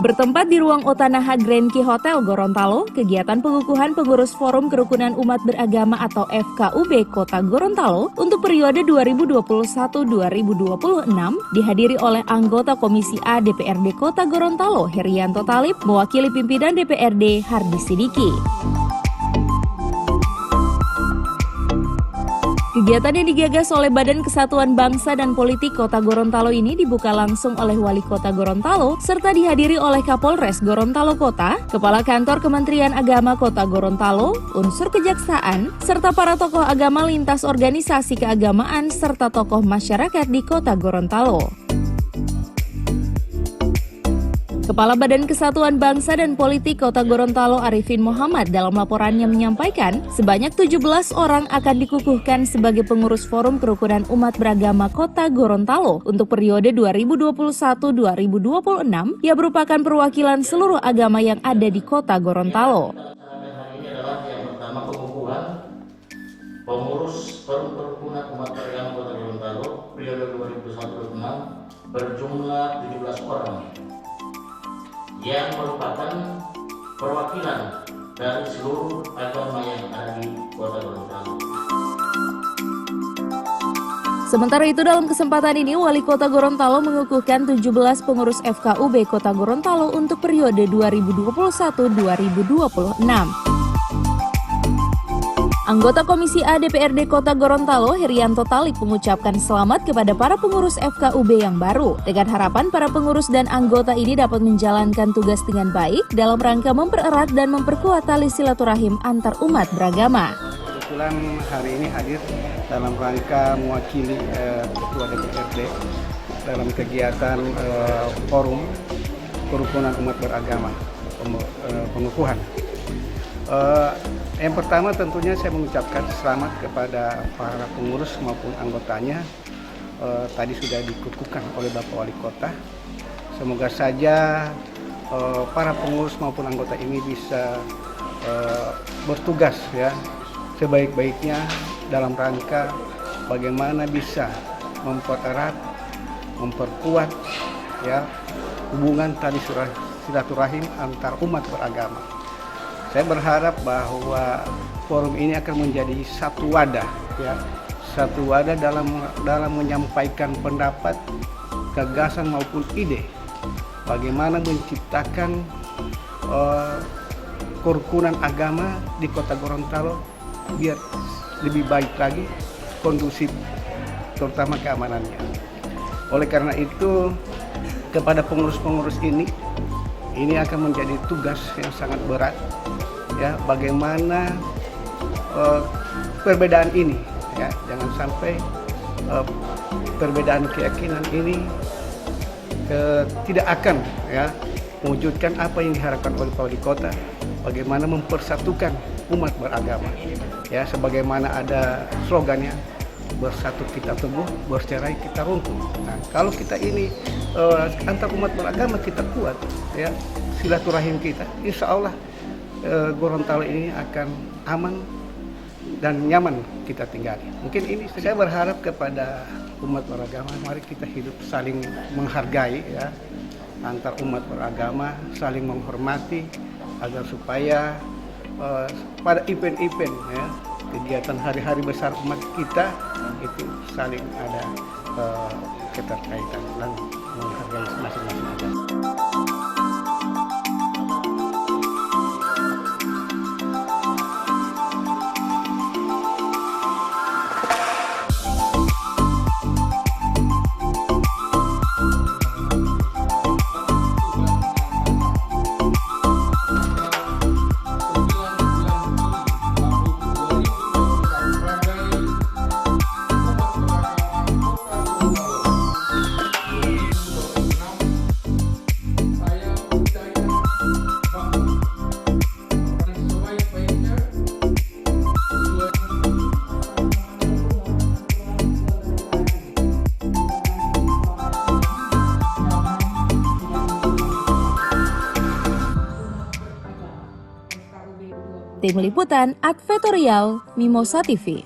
Bertempat di ruang Otanaha Grand Ki Hotel Gorontalo, kegiatan pengukuhan pengurus Forum Kerukunan Umat Beragama atau FKUB Kota Gorontalo untuk periode 2021-2026 dihadiri oleh anggota Komisi A DPRD Kota Gorontalo Herianto Talib mewakili pimpinan DPRD Hardi Sidiki. Kegiatan yang digagas oleh Badan Kesatuan Bangsa dan Politik Kota Gorontalo ini dibuka langsung oleh Wali Kota Gorontalo serta dihadiri oleh Kapolres Gorontalo Kota, Kepala Kantor Kementerian Agama Kota Gorontalo, unsur kejaksaan, serta para tokoh agama lintas organisasi keagamaan serta tokoh masyarakat di Kota Gorontalo. Kepala Badan Kesatuan Bangsa dan Politik Kota Gorontalo Arifin Muhammad dalam laporannya menyampaikan sebanyak 17 orang akan dikukuhkan sebagai pengurus Forum Kerukunan Umat Beragama Kota Gorontalo untuk periode 2021-2026 yang merupakan perwakilan seluruh agama yang ada di Kota Gorontalo. Ini adalah yang pertama pengukuhan pengurus Forum Kerukunan Umat Beragama Kota Gorontalo periode 2021-2026 berjumlah 17 orang. Yang merupakan perwakilan dari seluruh agama yang ada di Kota Gorontalo. Sementara itu dalam kesempatan ini Wali Kota Gorontalo mengukuhkan 17 pengurus FKUB Kota Gorontalo untuk periode 2021-2026. Anggota Komisi A DPRD Kota Gorontalo Herianto Talib mengucapkan selamat kepada para pengurus FKUB yang baru dengan harapan para pengurus dan anggota ini dapat menjalankan tugas dengan baik dalam rangka mempererat dan memperkuat tali silaturahim antar umat beragama. Kebetulan hari ini hadir dalam rangka mewakili Ketua DPRD dalam kegiatan Forum Kerukunan Umat Beragama pengukuhan. Yang pertama tentunya saya mengucapkan selamat kepada para pengurus maupun anggotanya. Tadi sudah dikukuhkan oleh Bapak Wali Kota. Semoga saja para pengurus maupun anggota ini bisa bertugas ya sebaik-baiknya dalam rangka bagaimana bisa mempererat, memperkuat ya hubungan tali silaturahim antar umat beragama. Saya berharap bahwa forum ini akan menjadi satu wadah, ya, satu wadah dalam menyampaikan pendapat, gagasan maupun ide, bagaimana menciptakan kerukunan agama di Kota Gorontalo biar lebih baik lagi, kondusif, terutama keamanannya. Oleh karena itu, kepada pengurus-pengurus ini akan menjadi tugas yang sangat berat. Ya, bagaimana perbedaan ini, ya, jangan sampai perbedaan keyakinan ini tidak akan ya mewujudkan apa yang diharapkan oleh Wali Kota, bagaimana mempersatukan umat beragama. Ya, sebagaimana ada slogannya, bersatu kita teguh, bercerai kita runtuh. Nah, kalau kita ini antar umat beragama kita kuat, ya, silaturahim kita, insya Allah Gorontalo ini akan aman dan nyaman kita tinggali. Mungkin ini saya berharap kepada umat beragama, mari kita hidup saling menghargai ya, antar umat beragama, saling menghormati agar supaya pada event-event ya, kegiatan hari-hari besar umat kita itu saling ada keterkaitan dan menghargai masing-masing agama. Tim Liputan Advertorial Mimosa TV.